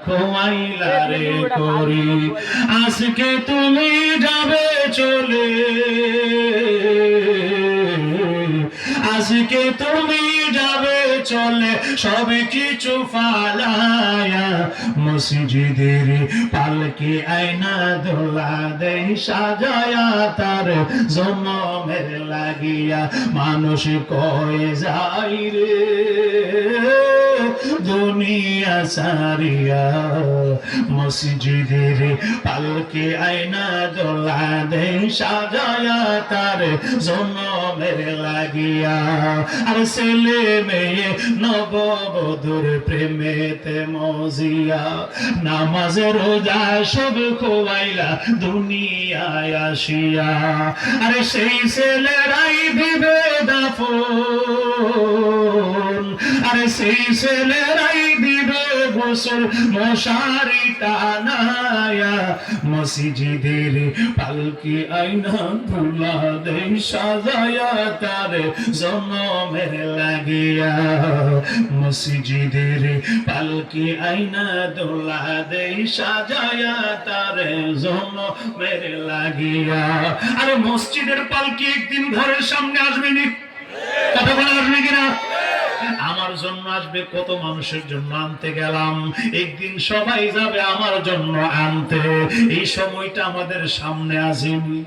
ঘুমাইলা রে করি আজকে তুমি যাবে চলে আজকে তুমি যাবে চলে সব কিছু ফালায়া মসজিদের পালকি আয়না দোলা দেই সাজায়া তার জন্মের লাগিয়া মানুষ কয়ে যাই রে দুনিয়া সারিয়া মসজিদের পালকি আয়না দোলা দেই সাজায়া তার জন্মের লাগিয়া আর ছেলে মেয়ে নববধূর প্রেমেতে মজিয়া নামাজ রোজা সব খোয়াইলা দুনিয়ায় আসিয়া আরে সেই ছেলেরাই দিবে দাফন আরে সেই ছেলেরাই দিবে গোসল মশারি টানায়া মসজিদের পালকি আয়না ধুলা দেই সাজায়া তার জন্মের লাগিয়া মসজিদের পালকি আয়না দোলা দেই সাজায়া তার জন্মের লাগিয়া আরে মসজিদের পালকি একদিন ঘরের সামনে আসবে নি কথা বলা আসবে কিনা আমার জন্য আসবে কত মানুষের জন্য আনতে গেলাম একদিন সবাই যাবে আমার জন্য আনতে এই সময়টা আমাদের সামনে আসেনি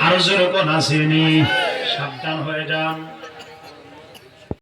আর যেরকম আসেনি সাবধান হয়ে যান